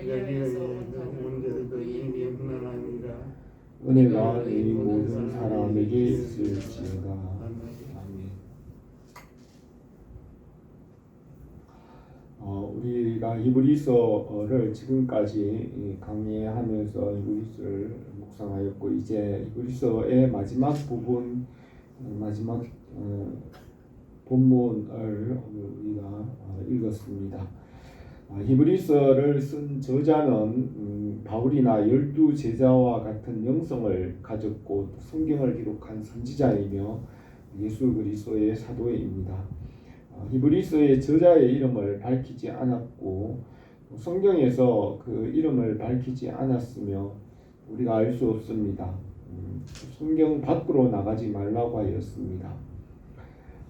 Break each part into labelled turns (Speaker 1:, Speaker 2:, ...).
Speaker 1: 여기에서 온 자들이 영원하니라.
Speaker 2: 은혜가 이 모든 사람에게 있을지어다. 아멘. 우리가 히브리서를 지금까지 강의하면서 히브리서를 묵상하였고, 이제 히브리서의 마지막 부분, 마지막 본문을 우리가 읽었습니다. 히브리서를 쓴 저자는 바울이나 12제자와 같은 영성을 가졌고 성경을 기록한 선지자이며 예수 그리스도의 사도입니다. 히브리서의 저자의 이름을 밝히지 않았고 성경에서 그 이름을 밝히지 않았으며 우리가 알 수 없습니다. 성경 밖으로 나가지 말라고 하였습니다.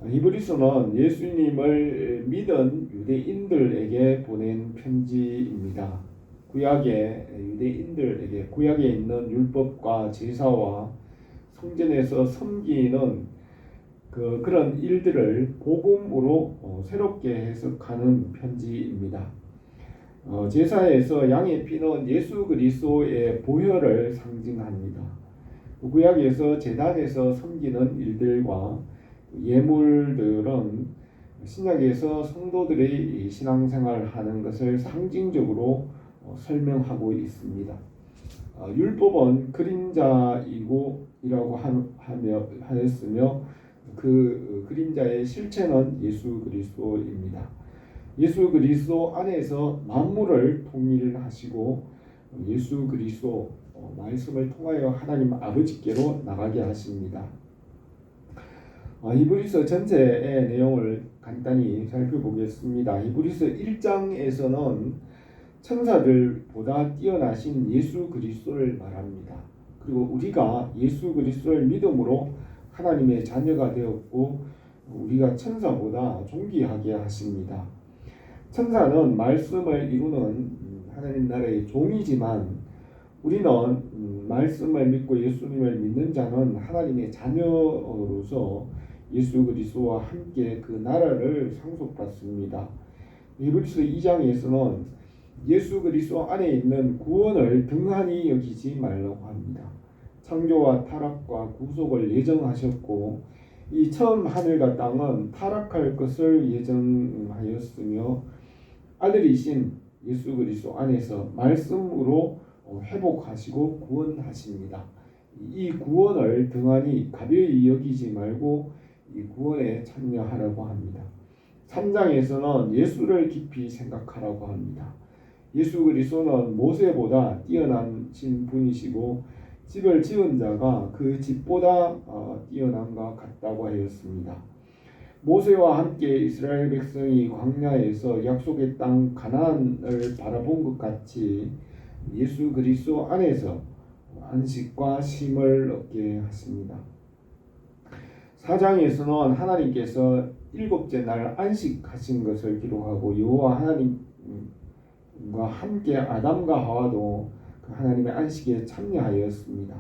Speaker 2: 히브리서는 예수님을 믿은 유대인들에게 보낸 편지입니다. 구약의 유대인들에게 구약에 있는 율법과 제사와 성전에서 섬기는 그런 일들을 복음으로 새롭게 해석하는 편지입니다. 제사에서 양의 피는 예수 그리스도의 보혈을 상징합니다. 구약에서 제단에서 섬기는 일들과 예물들은 신약에서 성도들의 신앙생활을 하는 것을 상징적으로 설명하고 있습니다. 율법은 그림자이고 이라고 하였으며 그 그림자의 실체는 예수 그리스도입니다. 예수 그리스도 안에서 만물을 통일하시고 예수 그리스도 말씀을 통하여 하나님 아버지께로 나가게 하십니다. 히브리서 전체의 내용을 간단히 살펴보겠습니다. 히브리서 1장에서는 천사들보다 뛰어나신 예수 그리스도를 말합니다. 그리고 우리가 예수 그리스도를 믿음으로 하나님의 자녀가 되었고 우리가 천사보다 존귀하게 하십니다. 천사는 말씀을 이루는 하나님 나라의 종이지만 우리는 말씀을 믿고 예수님을 믿는 자는 하나님의 자녀로서 예수 그리스도와 함께 그 나라를 상속받습니다. 히브리서 2장에서는 예수 그리스도 안에 있는 구원을 등한히 여기지 말라고 합니다. 창조와 타락과 구속을 예정하셨고 이 처음 하늘과 땅은 타락할 것을 예정하였으며 아들이신 예수 그리스도 안에서 말씀으로 회복하시고 구원하십니다. 이 구원을 등한히 가벼이 여기지 말고 이 구원에 참여하라고 합니다. 3장에서는 예수를 깊이 생각하라고 합니다. 예수 그리스도는 모세보다 뛰어나신 분이시고 집을 지은 자가 그 집보다 뛰어난가 같다고 하였습니다. 모세와 함께 이스라엘 백성이 광야에서 약속의 땅 가나안을 바라본 것 같이 예수 그리스도 안에서 안식과 쉼을 얻게 하십니다. 4장에서는 하나님께서 일곱째 날 안식하신 것을 기록하고 여호와 하나님과 함께 아담과 하와도 그 하나님의 안식에 참여하였습니다.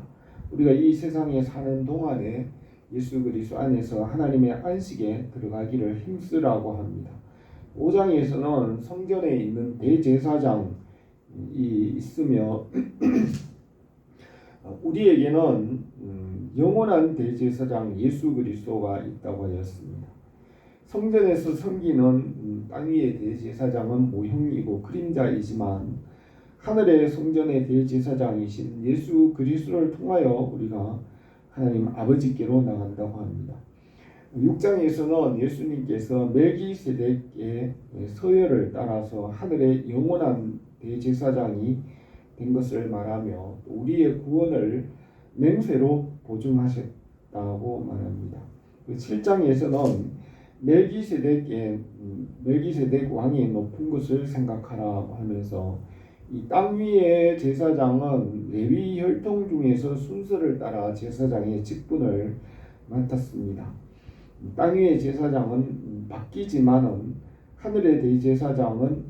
Speaker 2: 우리가 이 세상에 사는 동안에 예수 그리스도 안에서 하나님의 안식에 들어가기를 힘쓰라고 합니다. 5장에서는 성전에 있는 대제사장이 있으며 우리에게는 영원한 대제사장 예수 그리스도가 있다고 하였습니다. 성전에서 섬기는 땅 위의 대제사장은 모형이고 그림자이지만 하늘의 성전의 대제사장이신 예수 그리스도를 통하여 우리가 하나님 아버지께로 나간다고 합니다. 6장에서는 예수님께서 멜기세덱의 서열을 따라서 하늘의 영원한 대제사장이 된 것을 말하며 우리의 구원을 맹세로 보증하셨다고 말합니다. 7장에서는 멜기세덱 왕이 높은 것을 생각하라고 하면서 이 땅 위의 제사장은 레위 혈통 중에서 순서를 따라 제사장의 직분을 맡았습니다. 땅 위의 제사장은 바뀌지만은 하늘의 대제사장은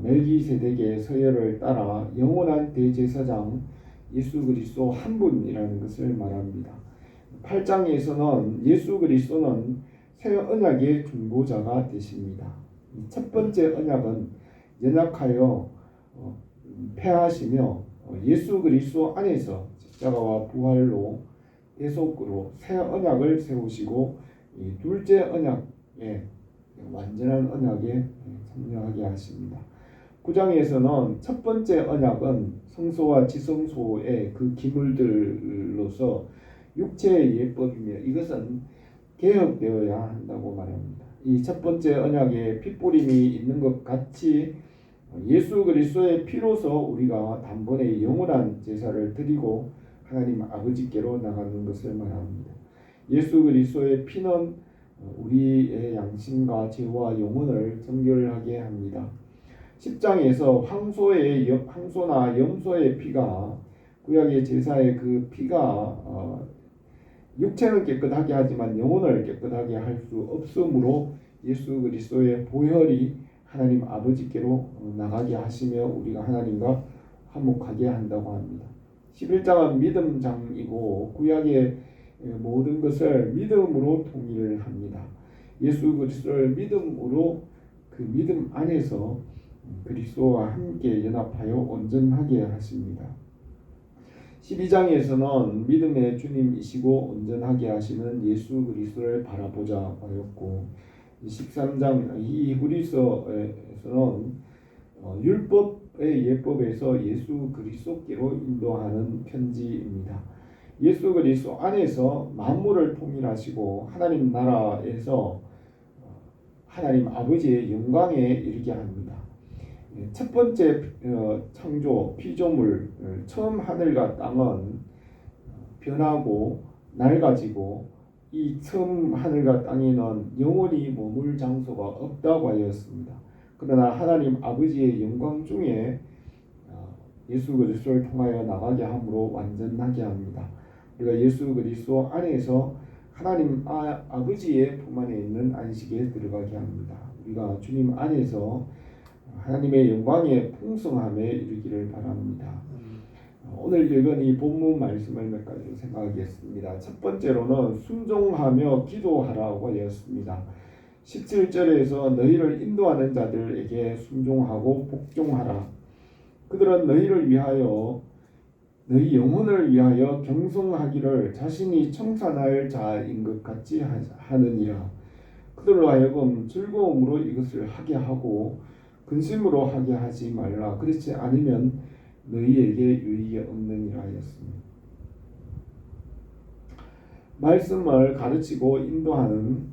Speaker 2: 멜기세덱의 서열을 따라 영원한 대제사장 예수 그리스도 한 분이라는 것을 말합니다. 8장에서는 예수 그리스도는 새 언약의 중보자가 되십니다. 첫 번째 언약은 연약하여 해하시며 예수 그리스도 안에서 십자가와 부활로 대속으로 새 언약을 세우시고 이 둘째 언약에 완전한 언약에 참여하게 하십니다. 9장에서는 첫 번째 언약은 성소와 지성소의 그 기물들로서 육체의 예법이며 이것은 개혁되어야 한다고 말합니다. 이 첫 번째 언약에 핏뿌림이 있는 것 같이 예수 그리스도의 피로서 우리가 단번에 영원한 제사를 드리고 하나님 아버지께로 나가는 것을 말합니다. 예수 그리스도의 피는 우리의 양심과 죄와 영혼을 정결하게 합니다. 10장에서 황소나 염소의 피가 구약의 제사의 그 피가 육체는 깨끗하게 하지만 영혼을 깨끗하게 할 수 없으므로 예수 그리스도의 보혈이 하나님 아버지께로 나가게 하시며 우리가 하나님과 화목하게 한다고 합니다. 11장은 믿음장이고 구약의 모든 것을 믿음으로 통일을 합니다. 예수 그리스도를 믿음으로 그 믿음 안에서 그리스도와 함께 연합하여 온전하게 하십니다. 12장에서는 믿음의 주님이시고 온전하게 하시는 예수 그리스도를 바라보자 하였고 13장 히브리서에서는 율법의 예법에서 예수 그리스도께로 인도하는 편지입니다. 예수 그리스도 안에서 만물을 통일하시고 하나님 나라에서 하나님 아버지의 영광에 이르게 합니다. 첫 번째 창조 피조물 처음 하늘과 땅은 변하고 낡아지고 이 처음 하늘과 땅에는 영원히 머물 장소가 없다고 하였습니다. 그러나 하나님 아버지의 영광 중에 예수 그리스도를 통하여 나가게 함으로 완전하게 합니다. 우리가 예수 그리스도 안에서 하나님 아버지의 품 안에 있는 안식에 들어가게 합니다. 우리가 주님 안에서 하나님의 영광의 풍성함에 이르기를 바랍니다. 오늘 읽은 이 본문 말씀을 몇 가지 생각하겠습니다. 첫 번째로는 순종하며 기도하라고 하였습니다. 17절에서 너희를 인도하는 자들에게 순종하고 복종하라. 그들은 너희를 위하여 너희 영혼을 위하여 경성하기를 자신이 청산할 자인 것 같이 하느니라. 그들로 하여금 즐거움으로 이것을 하게 하고 근심으로 하게 하지 말라. 그렇지 않으면 너희에게 유익이 없느니라 하였습니다. 말씀을 가르치고 인도하는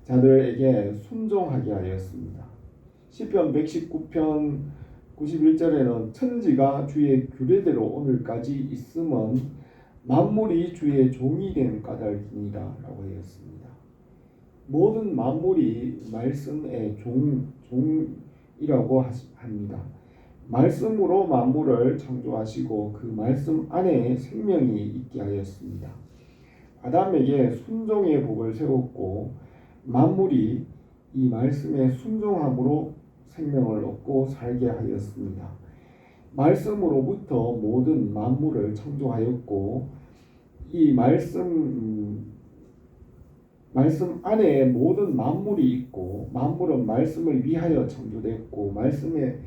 Speaker 2: 자들에게 순종하게 하였습니다. 시편 119편 91절에는 천지가 주의 규례대로 오늘까지 있음은 만물이 주의 종이 된 까닭이니라 라고 하였습니다. 모든 만물이 말씀의 종이라고 합니다. 말씀으로 만물을 창조하시고 그 말씀 안에 생명이 있게 하였습니다. 아담에게 순종의 복을 세웠고 만물이 이 말씀에 순종함으로 생명을 얻고 살게 하였습니다. 말씀으로부터 모든 만물을 창조하였고 이 말씀 안에 모든 만물이 있고 만물은 말씀을 위하여 창조됐고 말씀에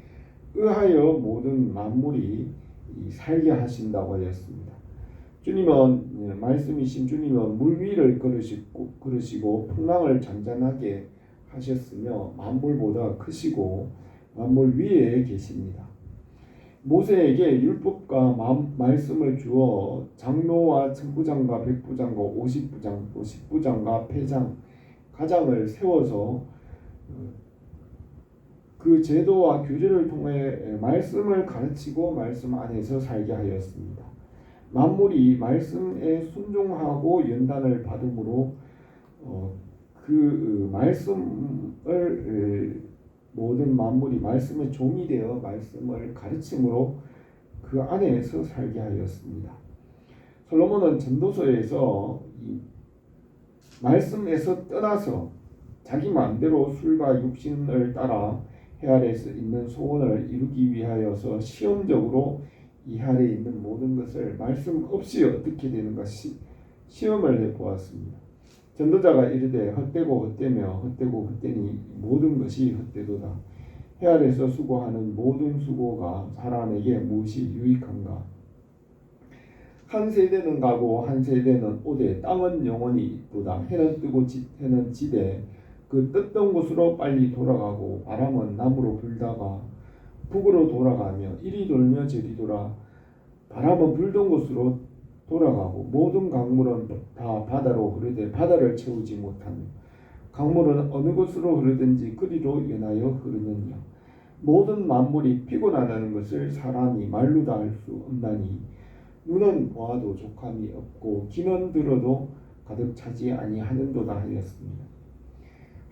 Speaker 2: 의하여 모든 만물이 살게 하신다고 하였습니다. 주님은 말씀이신 주님은 물 위를 걸으시고 풍랑을 잔잔하게 하셨으며 만물보다 크시고 만물 위에 계십니다. 모세에게 율법과 말씀을 주어 장로와 천부장과 백부장과 50부장 또 10부장과 패장 가장을 세워서 그 제도와 규례를 통해 말씀을 가르치고 말씀 안에서 살게 하였습니다. 만물이 말씀에 순종하고 연단을 받음으로 그 말씀을 모든 만물이 말씀의 종이 되어 말씀을 가르침으로 그 안에서 살게 하였습니다. 솔로몬은 전도서에서 이 말씀에서 떠나서 자기 마음대로 술과 육신을 따라 해 아래에 있는 소원을 이루기 위하여서 시험적으로 이 아래에 있는 모든 것을 말씀 없이 어떻게 되는 것이 시험을 해보았습니다. 전도자가 이르되 헛되고 헛되며 헛되고 헛되니 모든 것이 헛되도다. 해 아래서 수고하는 모든 수고가 사람에게 무엇이 유익한가? 한 세대는 가고 한 세대는 오되 땅은 영원히 있도다. 해는 뜨고 해는 지되 그 떴던 곳으로 빨리 돌아가고 바람은 남으로 불다가 북으로 돌아가며 이리 돌며 저리 돌아 바람은 불던 곳으로 돌아가고 모든 강물은 다 바다로 흐르되 바다를 채우지 못하며 강물은 어느 곳으로 흐르든지 그리로 연하여 흐르느니라. 모든 만물이 피곤하다는 것을 사람이 말로 다 할 수 없나니 눈은 보아도 족함이 없고 귀는 들어도 가득 차지 아니하는도다 하였습니다.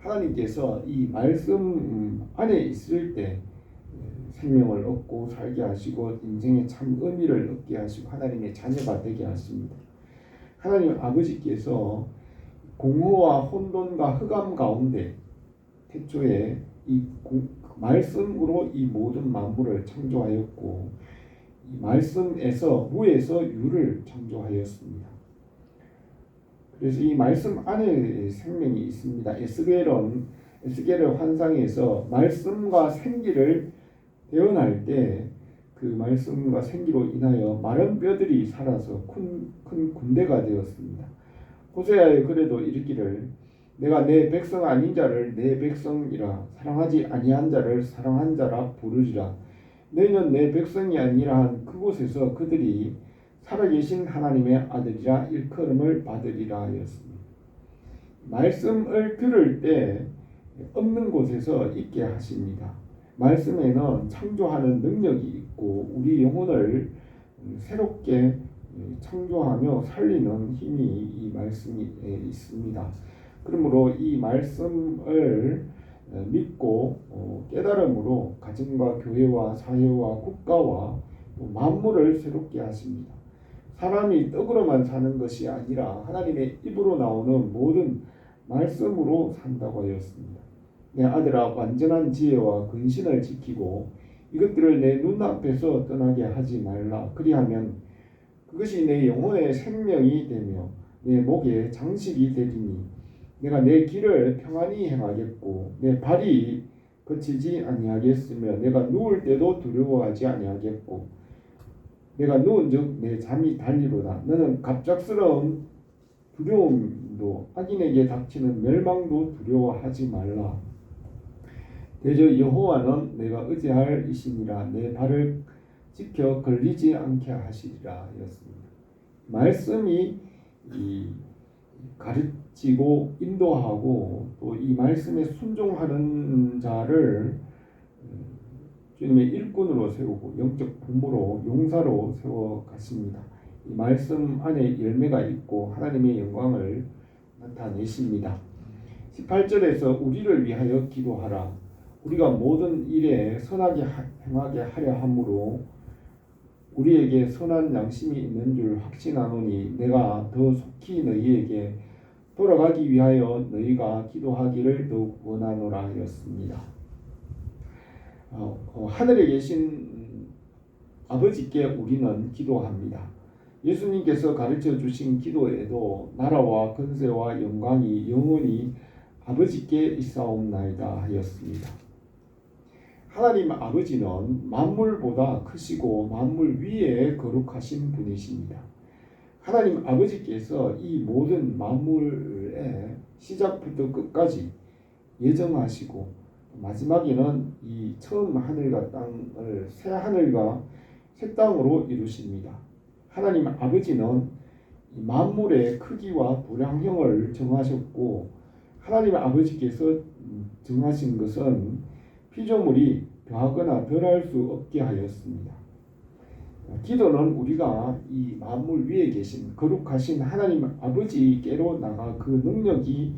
Speaker 2: 하나님께서 이 말씀 안에 있을 때 생명을 얻고 살게 하시고 인생에 참 의미를 얻게 하시고 하나님의 자녀가 되게 하십니다. 하나님 아버지께서 공허와 혼돈과 흑암 가운데 태초에 이 말씀으로 이 모든 만물을 창조하였고 이 말씀에서 무에서 유를 창조하였습니다. 그래서 이 말씀 안에 생명이 있습니다. 에스겔의 환상에서 말씀과 생기를 대언할 때 그 말씀과 생기로 인하여 마른 뼈들이 살아서 큰 군대가 되었습니다. 호세아의 글에도 이르기를 내가 내 백성 아닌 자를 내 백성이라 사랑하지 아니한 자를 사랑한 자라 부르리라. 너희는 내 백성이 아니라 한 그곳에서 그들이 살아계신 하나님의 아들이라 일컬음을 받으리라 하였습니다. 말씀을 들을 때 없는 곳에서 있게 하십니다. 말씀에는 창조하는 능력이 있고 우리 영혼을 새롭게 창조하며 살리는 힘이 이 말씀에 있습니다. 그러므로 이 말씀을 믿고 깨달음으로 가정과 교회와 사회와 국가와 만물을 새롭게 하십니다. 사람이 떡으로만 사는 것이 아니라 하나님의 입으로 나오는 모든 말씀으로 산다고 하였습니다. 내 아들아 완전한 지혜와 근신을 지키고 이것들을 내 눈앞에서 떠나게 하지 말라. 그리하면 그것이 내 영혼의 생명이 되며 내 목에 장식이 되리니 내가 내 길을 평안히 행하겠고 내 발이 거치지 아니하겠으며 내가 누울 때도 두려워하지 아니하겠고 내가 누운즉 내 잠이 달리로다. 너는 갑작스러운 두려움도 악인에게 닥치는 멸망도 두려워하지 말라. 대저 여호와는 내가 의지할 이시니라. 내 발을 지켜 걸리지 않게 하시리라 하였습니다. 말씀이 가르치고 인도하고 또 이 말씀에 순종하는 자를 주님의 일꾼으로 세우고 영적 부모로 용사로 세워 가십니다. 이 말씀 안에 열매가 있고 하나님의 영광을 나타내십니다. 18절에서 우리를 위하여 기도하라. 우리가 모든 일에 선하게 행하게 하려 함으로 우리에게 선한 양심이 있는 줄 확신하노니 내가 더 속히 너희에게 돌아가기 위하여 너희가 기도하기를 더욱 원하노라 하였습니다. 하늘에 계신 아버지께 우리는 기도합니다. 예수님께서 가르쳐 주신 기도에도 나라와 권세와 영광이 영원히 아버지께 있사옵나이다 하였습니다. 하나님 아버지는 만물보다 크시고 만물 위에 거룩하신 분이십니다. 하나님 아버지께서 이 모든 만물의 시작부터 끝까지 예정하시고 마지막에는 이 처음 하늘과 땅을 새 하늘과 새 땅으로 이루십니다. 하나님 아버지는 만물의 크기와 도량형을 정하셨고 하나님 아버지께서 정하신 것은 피조물이 더하거나 덜할 수 없게 하였습니다. 기도는 우리가 이 만물 위에 계신 거룩하신 하나님 아버지께로 나가 그 능력이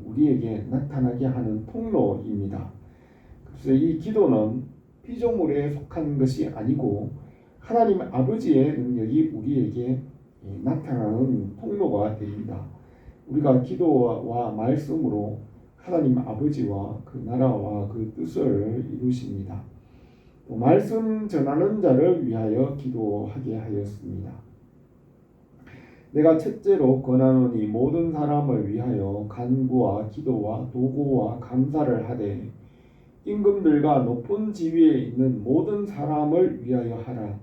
Speaker 2: 우리에게 나타나게 하는 통로입니다. 그래서 이 기도는 피조물에 속한 것이 아니고 하나님 아버지의 능력이 우리에게 나타나는 통로가 됩니다. 우리가 기도와 말씀으로 하나님 아버지와 그 나라와 그 뜻을 이루십니다. 또 말씀 전하는 자를 위하여 기도하게 하였습니다. 내가 첫째로 권하노니 모든 사람을 위하여 간구와 기도와 도구와 감사를 하되 임금들과 높은 지위에 있는 모든 사람을 위하여 하라.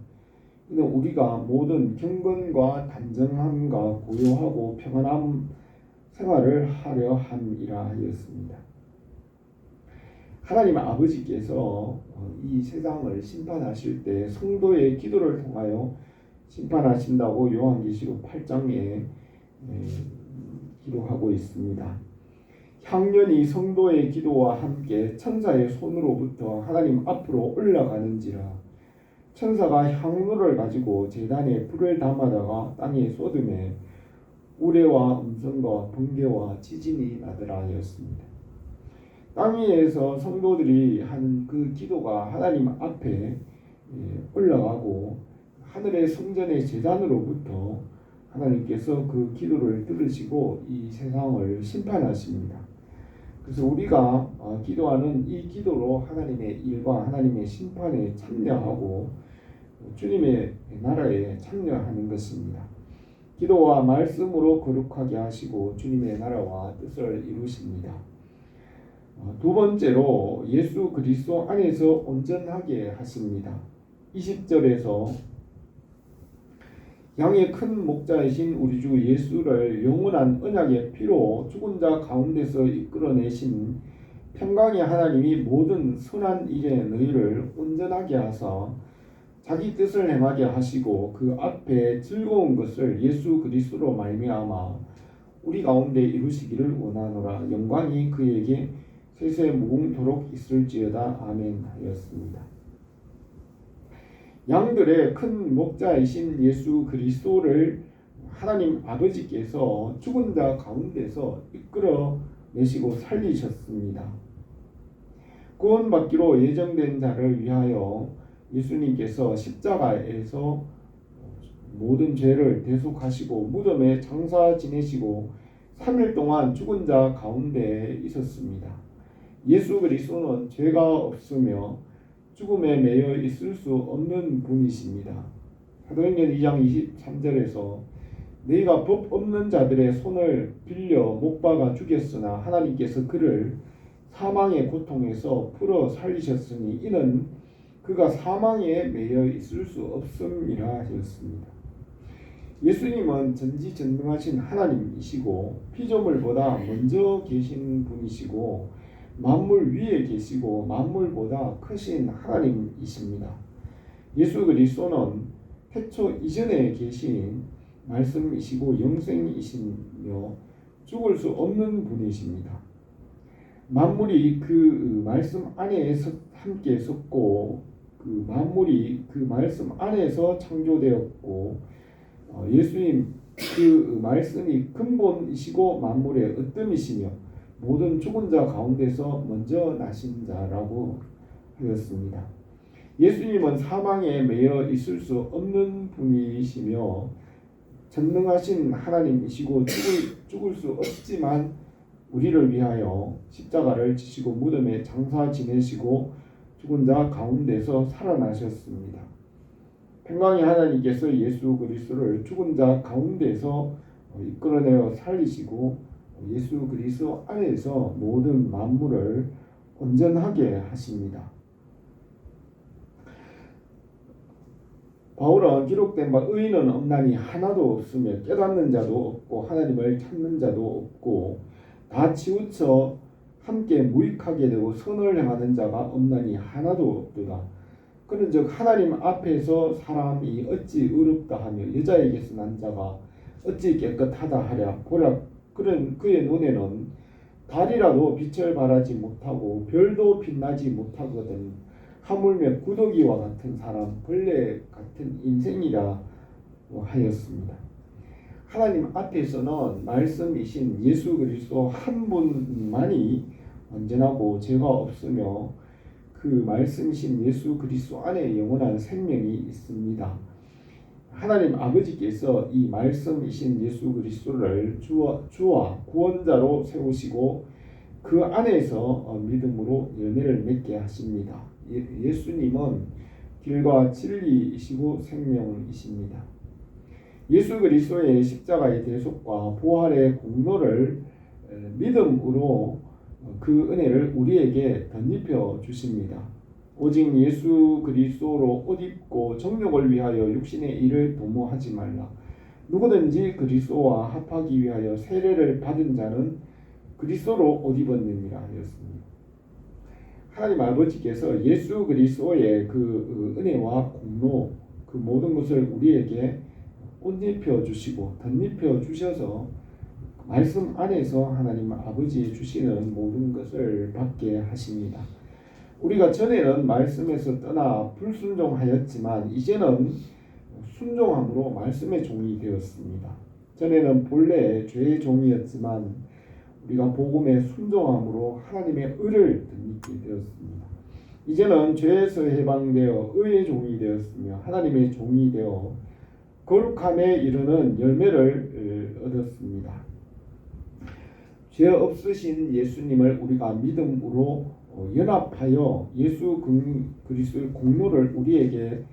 Speaker 2: 이는 우리가 모든 경건과 단정함과 고요하고 평안한 생활을 하려 함이라 하였습니다. 하나님 아버지께서 이 세상을 심판하실 때 성도의 기도를 통하여 심판하신다고 요한계시록 8장에 기록하고 있습니다. 향년이 성도의 기도와 함께 천사의 손으로부터 하나님 앞으로 올라가는지라. 천사가 향로를 가지고 제단에 불을 담아다가 땅에 쏟음에 우레와 음성과 번개와 지진이 나더라 하였습니다. 땅 위에서 성도들이 하는 그 기도가 하나님 앞에 올라가고 하늘의 성전의 제단으로부터 하나님께서 그 기도를 들으시고 이 세상을 심판하십니다. 그래서 우리가 기도하는 이 기도로 하나님의 일과 하나님의 심판에 참여하고 주님의 나라에 참여하는 것입니다. 기도와 말씀으로 거룩하게 하시고 주님의 나라와 뜻을 이루십니다. 두 번째로 예수 그리스도 안에서 온전하게 하십니다. 20절에서 양의 큰 목자이신 우리 주 예수를 영원한 언약의 피로 죽은 자 가운데서 이끌어내신 평강의 하나님이 모든 선한 일에 너희를 온전하게 하사 자기 뜻을 행하게 하시고 그 앞에 즐거운 것을 예수 그리스도로 말미암아 우리 가운데 이루시기를 원하노라. 영광이 그에게 세세 무궁토록 있을지어다. 아멘 하였습니다. 양들의 큰 목자이신 예수 그리스도를 하나님 아버지께서 죽은 자 가운데서 이끌어내시고 살리셨습니다. 구원받기로 예정된 자를 위하여 예수님께서 십자가에서 모든 죄를 대속하시고 무덤에 장사 지내시고 3일 동안 죽은 자 가운데 있었습니다. 예수 그리스도는 죄가 없으며 죽음에 매여 있을 수 없는 분이십니다. 사도행전 2장 23절에서 너희가 법 없는 자들의 손을 빌려 못 박아 죽였으나 하나님께서 그를 사망의 고통에서 풀어 살리셨으니 이는 그가 사망에 매여 있을 수 없음이라 하였습니다. 예수님은 전지전능하신 하나님이시고 피조물보다 먼저 계신 분이시고 만물 위에 계시고 만물보다 크신 하나님이십니다. 예수 그리스도는 태초 이전에 계신 말씀이시고 영생이시며 죽을 수 없는 분이십니다. 만물이 그 말씀 안에 함께 섰고 그 만물이 그 말씀 안에서 창조되었고 예수님 그 말씀이 근본이시고 만물의 으뜸이시며 모든 죽은 자 가운데서 먼저 나신 자라고 하였습니다. 예수님은 사망에 매여 있을 수 없는 분이시며 전능하신 하나님이시고 죽을 수 없지만 우리를 위하여 십자가를 지시고 무덤에 장사 지내시고 죽은 자 가운데서 살아나셨습니다. 평강의 하나님께서 예수 그리스도를 죽은 자 가운데서 이끌어내어 살리시고 예수 그리스도 안에서 모든 만물을 온전하게 하십니다. 바울은 기록된 바 의인은 없나니 하나도 없으며 깨닫는 자도 없고 하나님을 찾는 자도 없고 다 치우쳐 함께 무익하게 되고 선을 행하는 자가 없나니 하나도 없도다. 그런즉 하나님 앞에서 사람이 어찌 의롭다 하며 여자에게서 난 자가 어찌 깨끗하다 하랴. 보라 그런 그의 눈에는 달이라도 빛을 발하지 못하고 별도 빛나지 못하거든. 하물며 구더기와 같은 사람 벌레 같은 인생이라 하였습니다. 하나님 앞에서는 말씀이신 예수 그리스도 한 분만이 온전하고 죄가 없으며 그 말씀이신 예수 그리스도 안에 영원한 생명이 있습니다. 하나님 아버지께서 이 말씀이신 예수 그리스도를 주와 구원자로 세우시고 그 안에서 믿음으로 열매를 맺게 하십니다. 예수님은 길과 진리이시고 생명이십니다. 예수 그리스도의 십자가의 대속과 부활의 공로를 믿음으로 그 은혜를 우리에게 덧입혀 주십니다. 오직 예수 그리스도로 옷 입고 정욕을 위하여 육신의 일을 도모하지 말라. 누구든지 그리스도와 합하기 위하여 세례를 받은 자는 그리스도로 옷 입었느니라 하였습니다. 하나님 아버지께서 예수 그리스도의 그 은혜와 공로 그 모든 것을 우리에게 옷 입혀 주시고 덧입혀 주셔서 말씀 안에서 하나님 아버지 주시는 모든 것을 받게 하십니다. 우리가 전에는 말씀에서 떠나 불순종하였지만 이제는 순종함으로 말씀의 종이 되었습니다. 전에는 본래 죄의 종이었지만 우리가 복음에 순종함으로 하나님의 의를 덧입게 되었습니다. 이제는 죄에서 해방되어 의의 종이 되었으며 하나님의 종이 되어 거룩함에 이르는 열매를 얻었습니다. 죄 없으신 예수님을 우리가 믿음으로 연합하여 예수 그리스도의 공로를 우리에게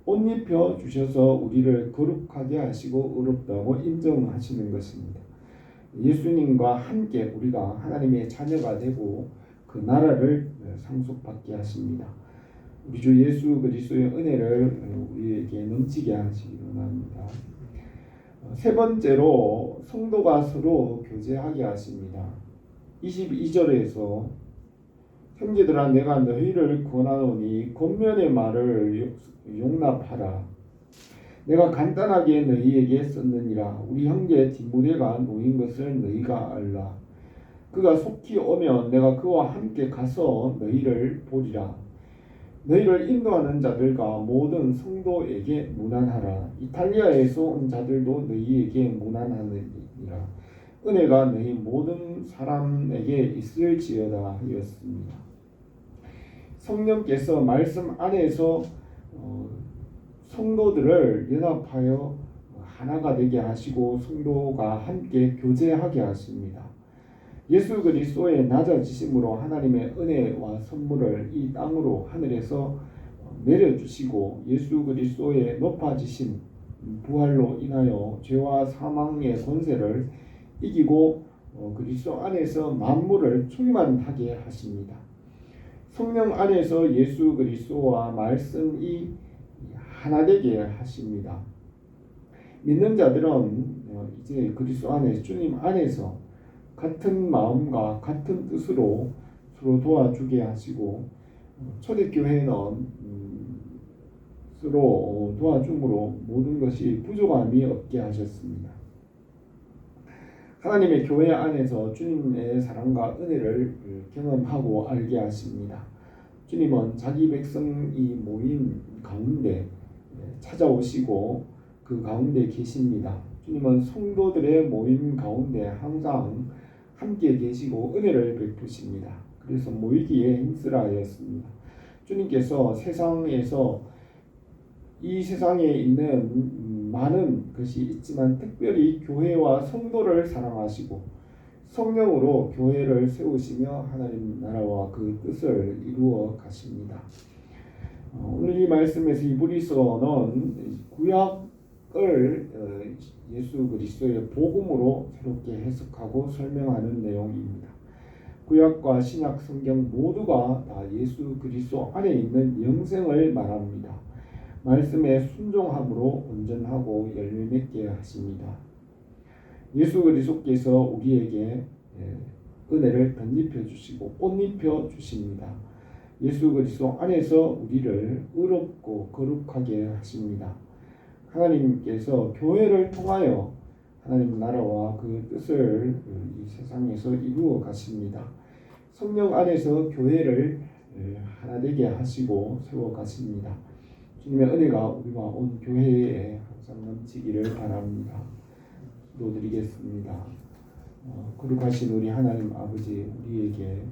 Speaker 2: 옷 입혀 주셔서 우리를 거룩하게 하시고 의롭다고 인정하시는 것입니다. 예수님과 함께 우리가 하나님의 자녀가 되고 그 나라를 상속받게 하십니다. 우리 주 예수 그리스도의 은혜를 우리에게 넘치게 하시기 원합니다. 세 번째로 성도가 서로 교제하게 하십니다. 22절에서 형제들아 내가 너희를 권하노니 권면의 말을 용납하라. 내가 간단하게 너희에게 썼느니라. 우리 형제 디모데가 놓인 것을 너희가 알라. 그가 속히 오면 내가 그와 함께 가서 너희를 보리라. 너희를 인도하는 자들과 모든 성도에게 문안하라. 이탈리아에서 온 자들도 너희에게 문안하느니라. 은혜가 너희 모든 사람에게 있을지어다 하였습니다. 성령께서 말씀 안에서 성도들을 연합하여 하나가 되게 하시고 성도가 함께 교제하게 하십니다. 예수 그리스도의 낮아지심으로 하나님의 은혜와 선물을 이 땅으로 하늘에서 내려주시고 예수 그리스도의 높아지심 부활로 인하여 죄와 사망의 권세를 이기고 그리스도 안에서 만물을 충만하게 하십니다. 성령 안에서 예수 그리스도와 말씀이 하나 되게 하십니다. 믿는 자들은 이제 그리스도 안에 주님 안에서 같은 마음과 같은 뜻으로 서로 도와주게 하시고 초대교회는 서로 도와줌으로 모든 것이 부족함이 없게 하셨습니다. 하나님의 교회 안에서 주님의 사랑과 은혜를 경험하고 알게 하십니다. 주님은 자기 백성이 모인 가운데 찾아오시고 그 가운데 계십니다. 주님은 성도들의 모임 가운데 항상 함께 계시고 은혜를 베푸십니다. 그래서 모이기에 힘쓰라 하였습니다. 주님께서 세상에서 이 세상에 있는 많은 것이 있지만 특별히 교회와 성도를 사랑하시고 성령으로 교회를 세우시며 하나님 나라와 그 뜻을 이루어 가십니다. 오늘 이 말씀에서 히브리서는 구약을 예수 그리스도의 복음으로 새롭게 해석하고 설명하는 내용입니다. 구약과 신약 성경 모두가 다 예수 그리스도 안에 있는 영생을 말합니다. 말씀에 순종함으로 온전하고 열매 맺게 하십니다. 예수 그리스도께서 우리에게 은혜를 덧입혀 주시고 옷 입혀 주십니다. 예수 그리스도 안에서 우리를 의롭고 거룩하게 하십니다. 하나님께서 교회를 통하여 하나님 나라와 그 뜻을 이 세상에서 이루어 가십니다. 성령 안에서 교회를 하나 되게 하시고 세워 가십니다. 주님의 은혜가 우리와 온 교회에 항상 넘치기를 바랍니다. 기도드리겠습니다. 거룩하신 우리 하나님 아버지, 우리에게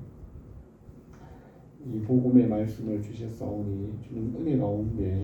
Speaker 2: 이 복음의 말씀을 주셨사오니 주님 은혜 가운데